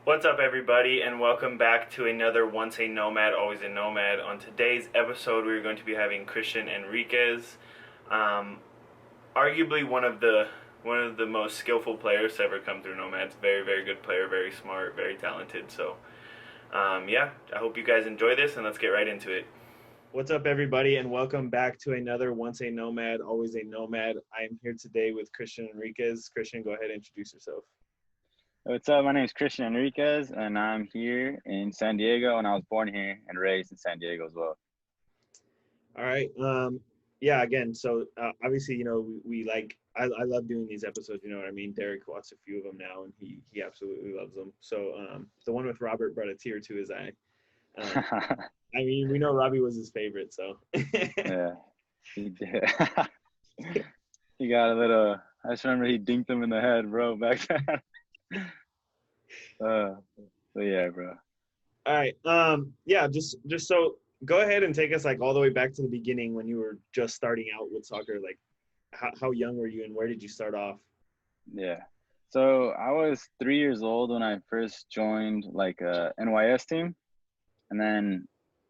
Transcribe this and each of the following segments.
What's up, everybody, and welcome back to another Once a Nomad, Always a Nomad. On today's episode, we're going to be having Christian Enriquez, um, arguably one of the most skillful players to ever come through Nomads. Very, very good player, very smart, very talented. So, yeah, I hope you guys enjoy this, and let's get right into it. What's up, everybody, and welcome back to another Once a Nomad, Always a Nomad. I am here today with Christian Enriquez. Christian, go ahead and introduce yourself. What's up? My name is Christian Enriquez, and I'm here in San Diego, and I was born here and raised in San Diego as well. All right. Yeah. Again, so obviously, we like. I love doing these episodes. You know what I mean? Derek watched a few of them now, and he absolutely loves them. So the one with Robert brought a tear to his eye. Um, I mean, we know Robbie was his favorite, so. Yeah, he did. He got a little. I just remember he dinked him in the head, bro, back then. Uh, so yeah, bro. All right. Yeah. Just so go ahead and take us like all the way back to the beginning when you were just starting out with soccer. Like, how young were you, and where did you start off? Yeah. So I was 3 years old when I first joined like a NYS team, and then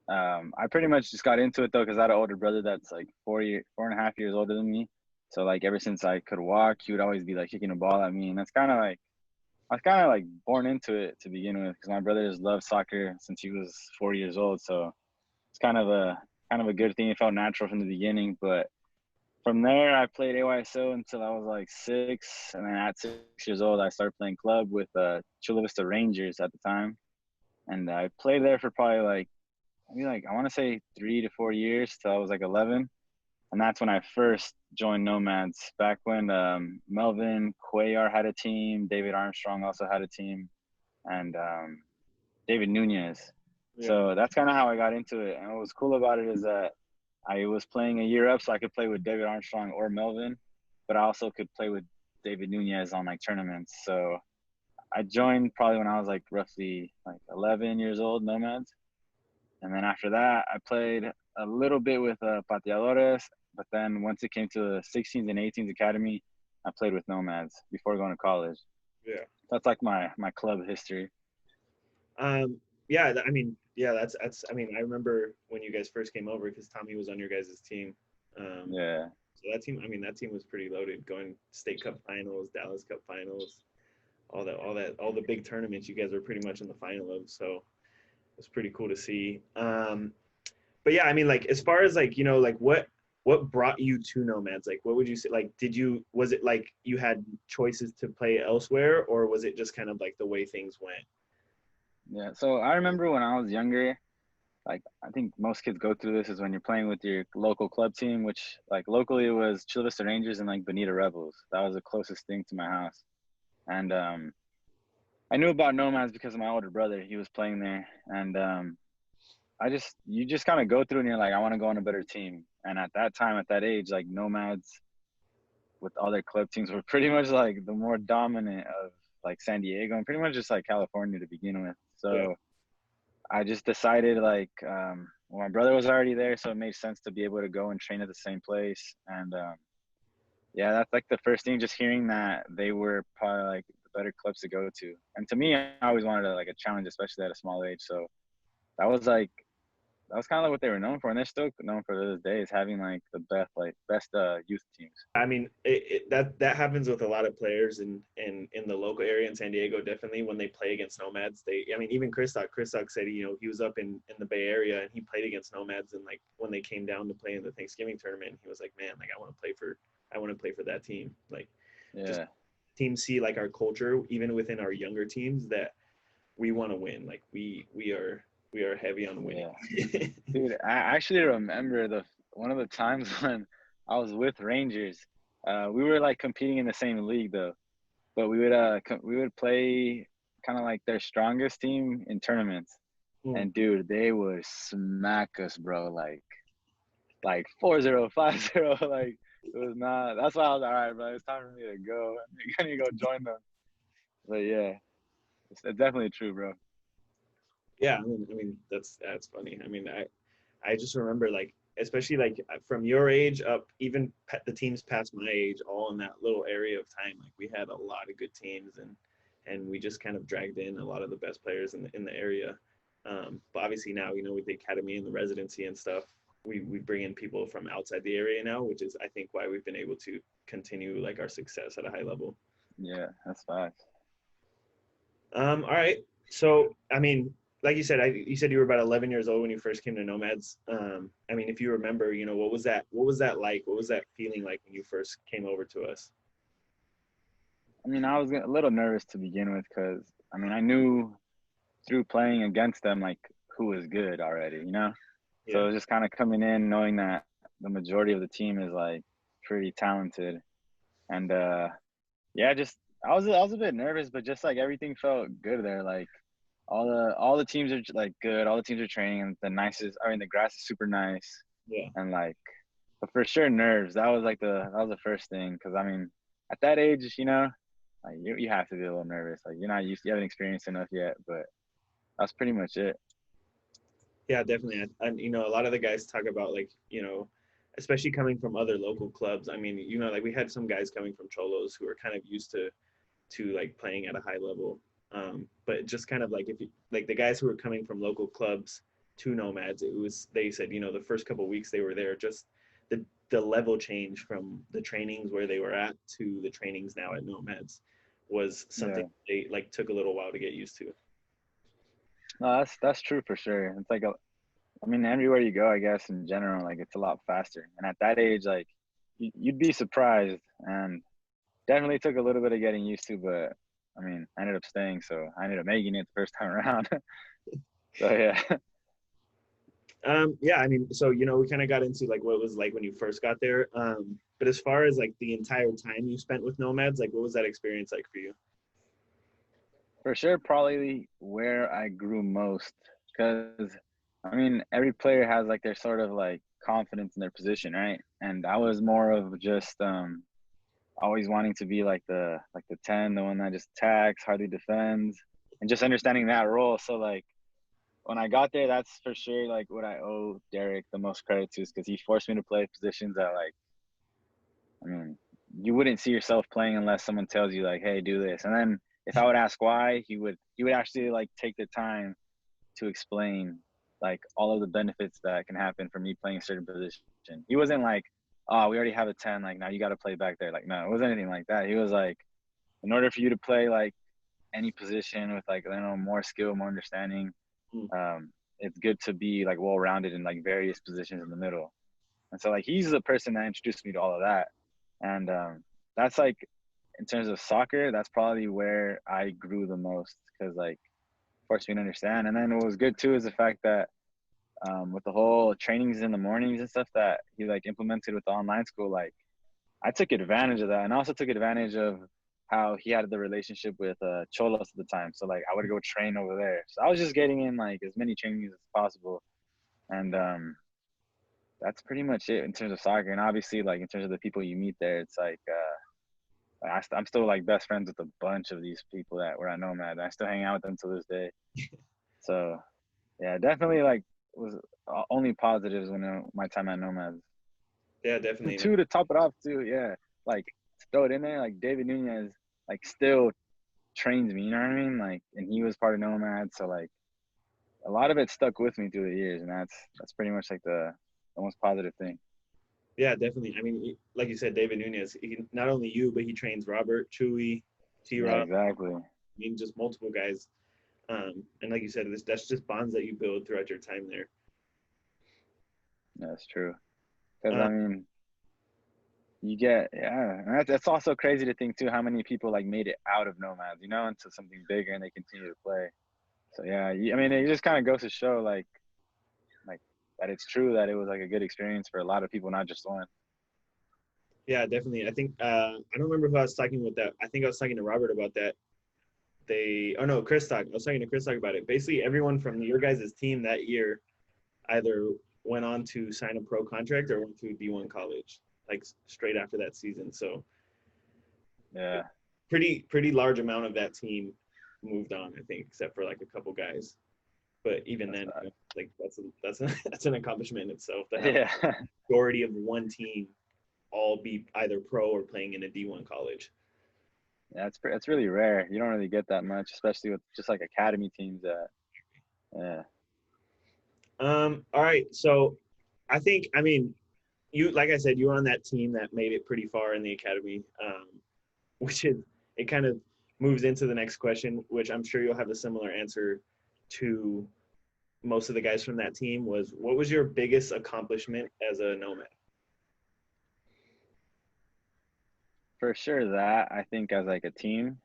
I pretty much just got into it though because I had an older brother that's like 4.5 years older than me. So like ever since I could walk, he would always be like kicking a ball at me, and that's kind of like I was kind of like born into it to begin with because my brother has loved soccer since he was 4 years old. So it's kind of a good thing. It felt natural from the beginning. But from there, I played AYSO until I was like 6, and then at 6 years old, I started playing club with Chula Vista Rangers at the time, and I played there for probably like maybe like I want to say 3 to 4 years till I was like 11, and that's when I first joined Nomads. Back when Melvin Cuellar had a team, David Armstrong also had a team, and David Nunez. Yeah. So that's kind of how I got into it. And what was cool about it is that I was playing a year up, so I could play with David Armstrong or Melvin, but I also could play with David Nunez on like tournaments. So I joined probably when I was like roughly like 11 years old, Nomads. And then after that, I played a little bit with Pateadores, but then once it came to the 16s and 18s academy, I played with Nomads before going to college. Yeah. That's like my club history. Yeah. I mean, yeah. That's. I mean, I remember when you guys first came over because Tommy was on your guys' team. Um, Yeah, so that team. I mean, that team was pretty loaded. Going State Cup finals, Dallas Cup finals, all the big tournaments. You guys were pretty much in the final of. So it was pretty cool to see. But yeah, I mean, like as far as like like what brought you to Nomads? Like, what would you say? Like, was it like you had choices to play elsewhere, or was it just kind of like the way things went? yeah. So I remember when I was younger, like I think most kids go through this is when you're playing with your local club team, which like locally it was Chula Vista Rangers and like Bonita Rebels. That was the closest thing to my house. And I knew about Nomads because of my older brother. He was playing there, and you just kind of go through and you're like, I want to go on a better team. And at that time, at that age, like Nomads with all their club teams were pretty much like the more dominant of like San Diego and pretty much just like California to begin with. Yeah, So I just decided like, well, my brother was already there, so it made sense to be able to go and train at the same place. And yeah, that's like the first thing. Just hearing that they were probably like the better clubs to go to. And to me, I always wanted like a challenge, especially at a small age. So that was like that was kind of like what they were known for, and they're still known for those days, having like the best youth teams. I mean that happens with a lot of players in the local area in San Diego. Definitely when they play against Nomads, I mean even Chris Doc said he was up in the Bay Area and he played against Nomads, and like when they came down to play in the Thanksgiving tournament, he was like, man, like I want to play for that team. Like just Yeah, teams see like our culture even within our younger teams that we want to win. Like we are heavy on winning. yeah, dude. I actually remember the one of the times when I was with Rangers. We were like competing in the same league though, but we would play kind of like their strongest team in tournaments. Mm. And dude, they would smack us, bro. Like 4-0, 5-0. Like it was not. That's why I was all right, bro. It's time for me to go. I need to go join them. But yeah, it's definitely true, bro. Yeah, I mean that's funny. I mean I just remember like especially like from your age up, even the teams past my age, all in that little area of time. Like we had a lot of good teams, and and we just kind of dragged in a lot of the best players in the area. But obviously now, with the academy and the residency and stuff, we bring in people from outside the area now, which is I think why we've been able to continue like our success at a high level. Yeah, that's facts. All right. So, I mean, like you said, you said you were about 11 years old when you first came to Nomads. I mean, if you remember, what was that? What was that like? What was that feeling like when you first came over to us? I mean, I was a little nervous to begin with because I mean, I knew through playing against them like who was good already, you know. So Yeah. it was just kind of coming in knowing that the majority of the team is like pretty talented, and yeah, just I was a bit nervous, but just like everything felt good there. Like all the teams are like good. All the teams are training, and the nicest. I mean, the grass is super nice, Yeah. and like, but for sure, nerves. That was the first thing because I mean, at that age, like you have to be a little nervous. Like you're not used, you haven't experienced enough yet, but that's pretty much it. Yeah, definitely. And a lot of the guys talk about like, especially coming from other local clubs. I mean, like we had some guys coming from Cholos who are kind of used to like playing at a high level. But just kind of like if you like the guys who were coming from local clubs to Nomads, they said, the first couple of weeks they were there, just the level change from the trainings where they were at to the trainings now at Nomads was Yeah, something they like took a little while to get used to. no, that's true for sure. It's like I mean, everywhere you go, I guess in general, like it's a lot faster. And at that age, like you'd be surprised, and definitely took a little bit of getting used to, but I mean, I ended up staying, so I ended up making it the first time around. So yeah, Yeah, I mean, so we kind of got into like what it was like when you first got there. But as far as like the entire time you spent with Nomads, like what was that experience like for you? for sure, probably where I grew most, because I mean, every player has like their sort of like confidence in their position, right? And I was more of just always wanting to be like the 10, the one that just attacks, hardly defends, and just understanding that role. So like when I got there, that's for sure like what I owe Derek the most credit to is because he forced me to play positions that like I mean you wouldn't see yourself playing unless someone tells you like, hey, do this. And then if I would ask why, he would actually like take the time to explain like all of the benefits that can happen from me playing a certain position. He wasn't like, oh, we already have a 10, like now you got to play back there. Like no, it wasn't anything like that. He was like, in order for you to play like any position with like more skill, more understanding, Mm. um, it's good to be like well rounded in like various positions in the middle. And so like he's the person that introduced me to all of that. And that's like in terms of soccer, that's probably where I grew the most because like forced me to understand. And then what was good too is the fact that with the whole trainings in the mornings and stuff that he like implemented with the online school, like I took advantage of that, and also took advantage of how he had the relationship with Cholos at the time. So like I would go train over there. So I was just getting in like as many trainings as possible, and that's pretty much it in terms of soccer. And obviously, like in terms of the people you meet there, it's like I'm still like best friends with a bunch of these people that were at Nomad. I still hang out with them to this day. So yeah, definitely like was only positives when my time at Nomad. Yeah, And definitely. two, to top it off too, yeah, like to throw it in there, like David Nunez, like still trains me, you know what I mean? Like, and he was part of Nomad, so like a lot of it stuck with me through the years, and that's pretty much like the most positive thing. Yeah, definitely. I mean, like you said, David Nunez, not only you, but he trains Robert, Chewy, Yeah, T-Rob. exactly. I mean, just multiple guys. And like you said, that's just bonds that you build throughout your time there. Yeah, that's true. Because Um, I mean, you get yeah, and that's also crazy to think too how many people like made it out of Nomads, into something bigger, and they continue to play. So yeah, I mean, it just kind of goes to show like that it's true that it was like a good experience for a lot of people, not just one. yeah, definitely. I think I don't remember who I was talking with that. I think I was talking to Robert about that. Oh no, Chris talk. I was talking to Chris talk about it. Basically, everyone from your guys' team that year either went on to sign a pro contract or went to a D1 college, like straight after that season. So Yeah, pretty large amount of that team moved on, I think, except for like a couple guys. But even that's then, bad. like that's an accomplishment in itself to have Yeah, the majority of one team all be either pro or playing in a D1 college. Yeah, it's really rare. You don't really get that much, especially with just like academy teams that yeah. All right. So I mean, you, like I said, you were on that team that made it pretty far in the academy, which is, it kind of moves into the next question, which I'm sure you'll have a similar answer to most of the guys from that team. Was what was your biggest accomplishment as a nomad? For sure that I think as like a team,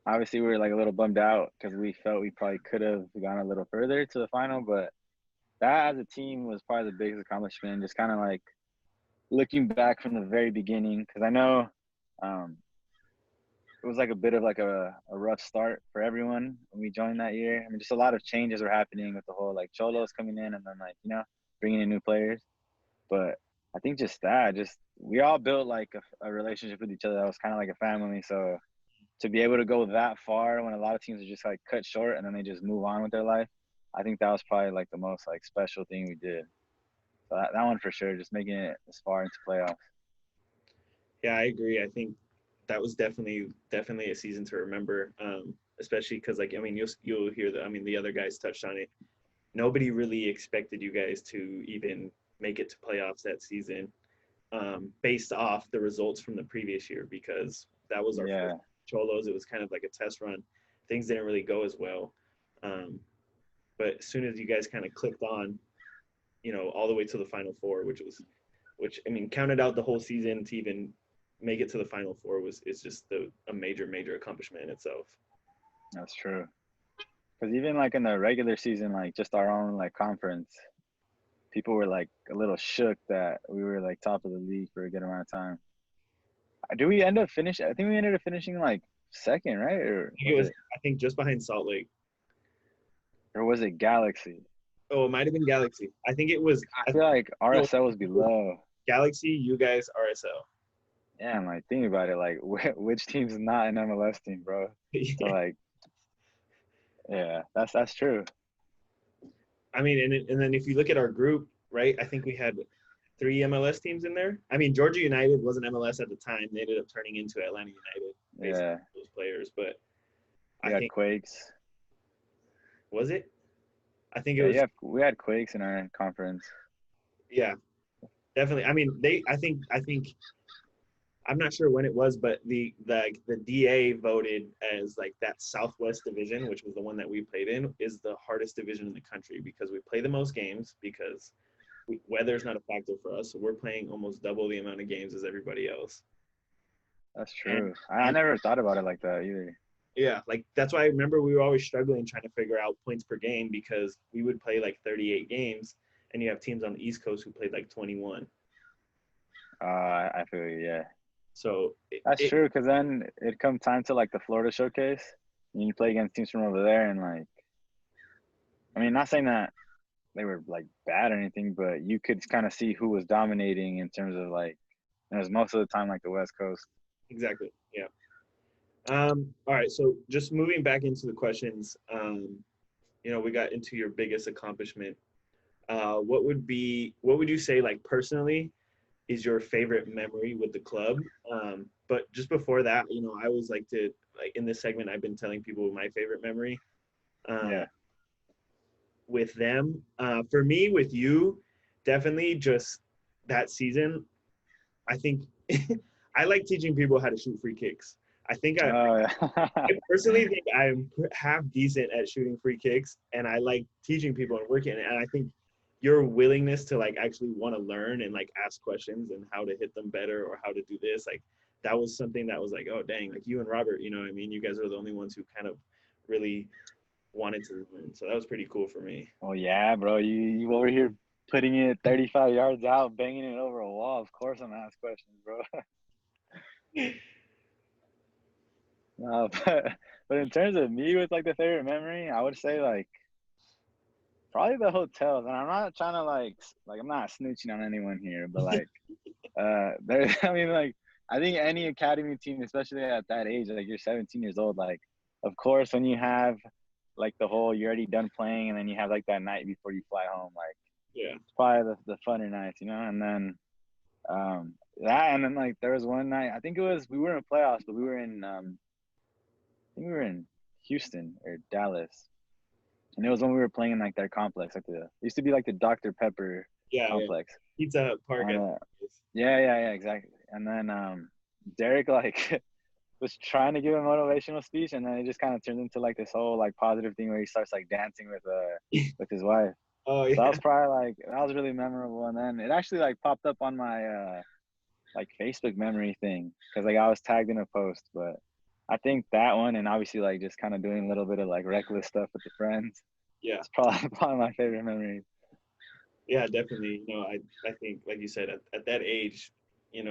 obviously we were like a little bummed out because we felt we probably could have gone a little further to the final, but that as a team was probably the biggest accomplishment. Just kind of like looking back from the very beginning, because I know um, it was like a bit of like a rough start for everyone when we joined that year. I mean, just a lot of changes were happening with the whole like Cholos coming in and then like, bringing in new players. But I think just that, just we all built like a relationship with each other that was kind of like a family. So to be able to go that far when a lot of teams are just like cut short and then they just move on with their life, I think that was probably like the most like special thing we did. So that one for sure, just making it as far into playoffs. Yeah, I agree. I think that was definitely a season to remember, especially because, like, I mean, you'll hear that. I mean, the other guys touched on it. Nobody really expected you guys to even make it to playoffs that season, based off the results from the previous year, because that was our first Yeah, Cholos. It was kind of like a test run. Things didn't really go as well, um, but as soon as you guys kind of clicked on, all the way to the Final Four, which I mean, counted out the whole season to even make it to the Final Four was is just a major accomplishment in itself. that's true. Because even like in the regular season, like just our own like conference, people were like a little shook that we were like top of the league for a good amount of time. Do we end up finish? I think we ended up finishing like second, right? Or I think it was was, it? I think, just behind Salt Lake. Or was it Galaxy? Oh, it might have been Galaxy. I think it was. I feel like No, RSL was below. Galaxy. You guys RSL. Yeah, I'm like thinking about it. Like, which team's not an MLS team, bro? So like, yeah, that's true. I mean, and then if you look at our group, right? I think we had three MLS teams in there. I mean, Georgia United wasn't MLS at the time. They ended up turning into Atlanta United based Yeah, on those players. But we I had think, Quakes. was it? I think it Yeah, was. we had Quakes in our conference. Yeah, definitely. I mean, they. I think I'm not sure when it was, but the DA voted as like that Southwest division, which was the one that we played in, is the hardest division in the country because we play the most games because weather's not a factor for us, so we're playing almost double the amount of games as everybody else. That's And true. I and never thought about it like that either. yeah, like that's why I remember we were always struggling trying to figure out points per game because we would play like 38 games, and you have teams on the East Coast who played like 21. I feel you. Yeah, So that's true. Because then it come time to like the Florida showcase, and you play against teams from over there, and like, I mean, not saying that they were like bad or anything, but you could kind of see who was dominating in terms of like, it was most of the time like the West Coast. exactly, yeah. All right, so just moving back into the questions, we got into your biggest accomplishment. What would you say, like, personally, is your favorite memory with the club? But just before that, I always like to, like, in this segment, I've been telling people my favorite memory uh, Yeah. with them. For me, with you, definitely just that season. I think I like teaching people how to shoot free kicks. I think Oh yeah. I personally think I'm half decent at shooting free kicks, and I like teaching people and working. And I think your willingness to like actually want to learn and like ask questions and how to hit them better or how to do this, like that was something that was like, oh dang, like you and Robert, what I mean, you guys are the only ones who kind of really wanted to learn. So that was pretty cool for me. Oh yeah, bro. You over here putting it 35 yards out, banging it over a wall. Of course I'm gonna ask questions, bro. No, but in terms of me with like the favorite memory, I would say like probably the hotels. And I'm not trying to like I'm not snooching on anyone here, but like there I mean like I think any academy team, especially at that age, like you're 17 years old, like of course when you have like the whole you're already done playing and then you have like that night before you fly home, like Yeah. it's probably the funner nights, and then that and then like there was one night, I think it was we were in playoffs, but we were in think we were in Houston or Dallas, and it was when we were playing in like their complex, like it used to be like the Dr. Pepper Yeah, yeah. complex. Pizza Hut Park. And yeah, exactly. And then Derek like was trying to give a motivational speech, and then it just kind of turned into like this whole like positive thing where he starts like dancing with his wife. Oh So that yeah. was probably like that was really memorable. And then it actually like popped up on my like Facebook memory thing because like I was tagged in a post. But I think that one, and obviously like just kind of doing a little bit of like reckless stuff with the friends, Yeah. it's probably probably my favorite memory. Yeah, definitely. I think, like you said, at that age,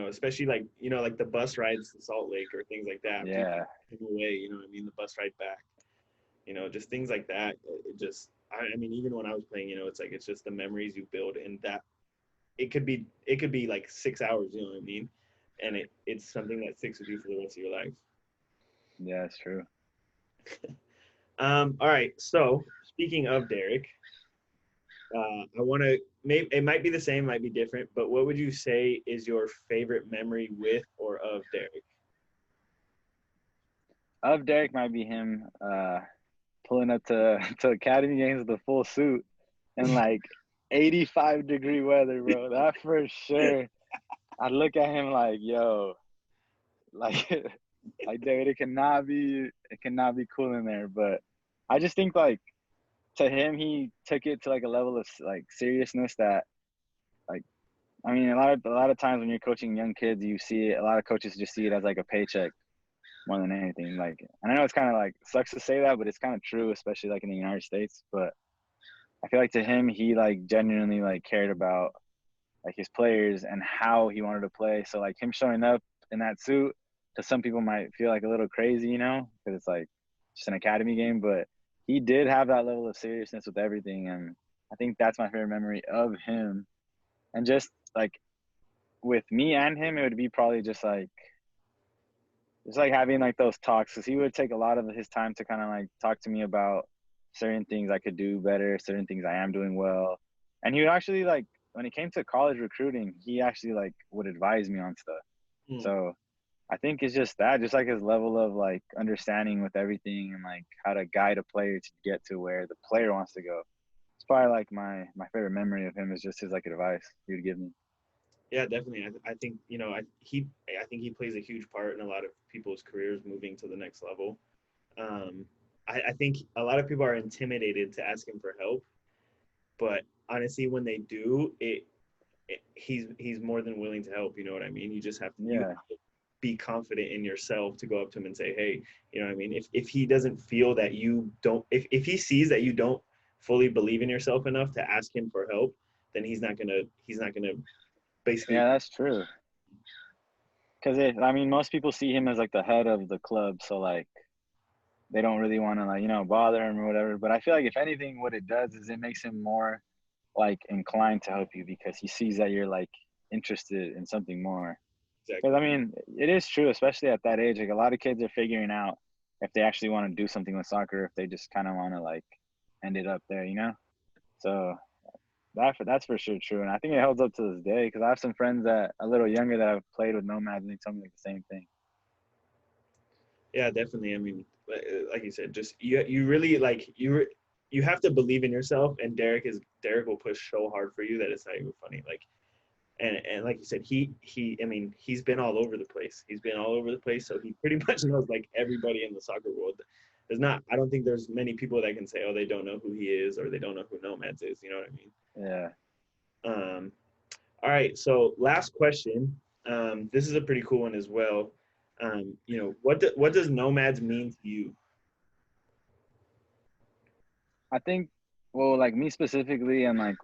especially like, like the bus rides to Salt Lake or things like that, people Yeah, taking away, what I mean, the bus ride back, just things like that. It just, I mean, even when I was playing, it's like, it's just the memories you build, and that it could be like 6 hours, you know what I mean? And it's something that sticks with you for the rest of your life. yeah, it's true. All right. So speaking of Derek, I want to. Maybe it might be the same, might be different. But what would you say is your favorite memory with or of Derek? Of Derek might be him pulling up to to academy games with a full suit and like 85-degree weather, bro. That for sure. I look at him like, yo, like like dude, it cannot be cool in there. But I just think like to him, he took it to like a level of like seriousness that like I mean a lot of times when you're coaching young kids, you see it, a lot of coaches just see it as like a paycheck more than anything. Like, and I know it's kind of like sucks to say that, but it's kind of true, especially like in the United States. But I feel like to him, he like genuinely like cared about like his players and how he wanted to play. So like him showing up in that suit, to some people might feel like a little crazy, because it's like just an academy game. But he did have that level of seriousness with everything, and I think that's my favorite memory of him. And just like with me and him, it would be probably just like having like those talks, because he would take a lot of his time to kind of like talk to me about certain things I could do better, certain things I am doing well. And he would actually like when it came to college recruiting, he actually like would advise me on stuff. Hmm. So I think it's just that, just like his level of like understanding with everything and like how to guide a player to get to where the player wants to go. It's probably like my favorite memory of him is just his like advice he would give me. Yeah, definitely. I think I think he plays a huge part in a lot of people's careers moving to the next level. Um, I think a lot of people are intimidated to ask him for help, but honestly, when they do, he's more than willing to help. You know what I mean? You Yeah. have to be confident in yourself to go up to him and say, hey, you know what I mean? If he doesn't feel that you don't, if he sees that you don't fully believe in yourself enough to ask him for help, then he's not gonna basically. Yeah, that's true. Because I mean, most people see him as like the head of the club, so like they don't really want to like bother him or whatever. But I feel like if anything, what it does is it makes him more like inclined to help you because he sees that you're like interested in something more. Because Exactly. I mean, it is true, especially at that age. Like a lot of kids are figuring out if they actually want to do something with soccer, if they just kind of want to like end it up there. So that's for sure true, and I think it holds up to this day because I have some friends that a little younger that have played with Nomads and they tell me like the same thing. Yeah, definitely. I mean, like you said, just you really like you have to believe in yourself, and Derek will push so hard for you that it's not even funny. Like, and like you said, I mean, he's been all over the place. He's been all over the place, so he pretty much knows like everybody in the soccer world. I don't think there's many people that can say, oh, they don't know who he is or they don't know who Nomads is. You know what I mean? Yeah. Um, all right. So last question. This is a pretty cool one as well. What does Nomads mean to you? I think, well, like me specifically, and like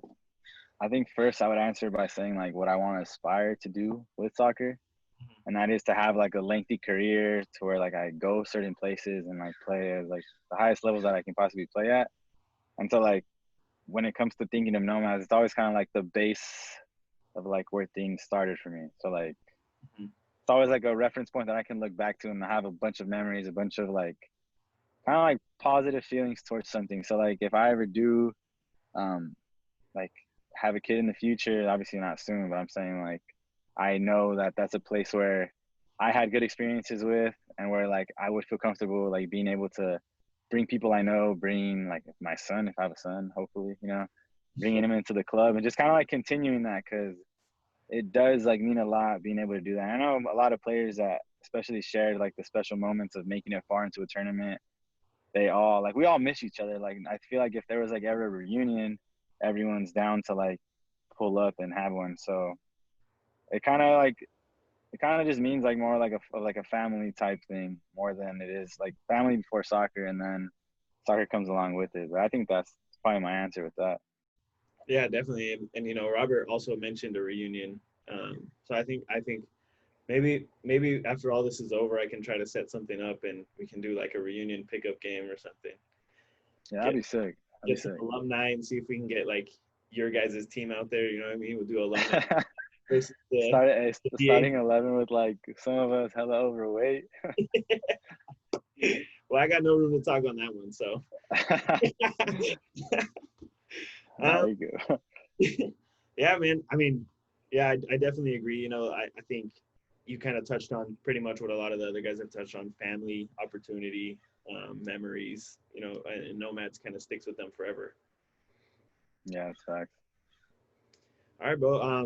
I think first I would answer by saying like what I want to aspire to do with soccer, and that is to have like a lengthy career to where like I go certain places and like play at like the highest levels that I can possibly play at. And so like when it comes to thinking of Nomads, it's always kind of like the base of like where things started for me. So like Mhm. it's always like a reference point that I can look back to and have a bunch of memories, a bunch of like kind of like positive feelings towards something. So like if I ever do um like have a kid in the future, obviously not soon, but I'm saying like I know that that's a place where I had good experiences with, and where like I would feel comfortable like being able to bring people I know, bring like my son, if I have a son, hopefully, bringing him into the club and just kind of like continuing that, because it does like mean a lot being able to do that. I know a lot of players that especially shared like the special moments of making it far into a tournament. They all like, we all miss each other. Like I feel like if there was like ever a reunion, everyone's down to like pull up and have one. So it kind of like it kind of just means like more like a family type thing more than it is like family before soccer, and then soccer comes along with it. But I think that's probably my answer with that. Yeah, definitely. And Robert also mentioned a reunion. So I think maybe after all this is over, I can try to set something up and we can do like a reunion pickup game or something. Yeah, that'd Get be sick. That'd get be some sick. alumni and see if we can get like your guys' team out there. You know what I mean? We'll do alumni versus the DA. Starting 11 with like some of us hella overweight. Well, I got no room to talk on that one, so. There you go. Yeah, man. I mean, yeah, I definitely agree. I think you kind of touched on pretty much what a lot of the other guys have touched on: family, opportunity, memories. And Nomads kind of sticks with them forever. Yeah, that's facts. All right, bro.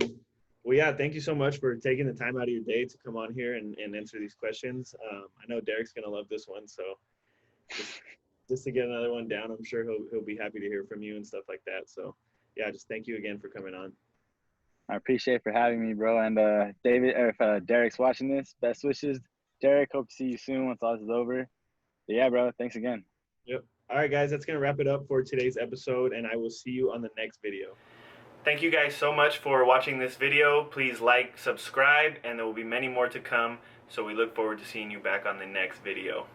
Well, yeah, thank you so much for taking the time out of your day to come on here and answer these questions. I know Derek's gonna love this one, so just to get another one down, I'm sure he'll be happy to hear from you and stuff like that. So, yeah, just thank you again for coming on. I appreciate for having me, bro. And David, or if Derek's watching this, best wishes, Derek. Hope to see you soon once all this is over. But yeah, bro. Thanks again. Yep. All right, guys, that's gonna wrap it up for today's episode, and I will see you on the next video. Thank you guys so much for watching this video. Please like, subscribe, and there will be many more to come. So we look forward to seeing you back on the next video.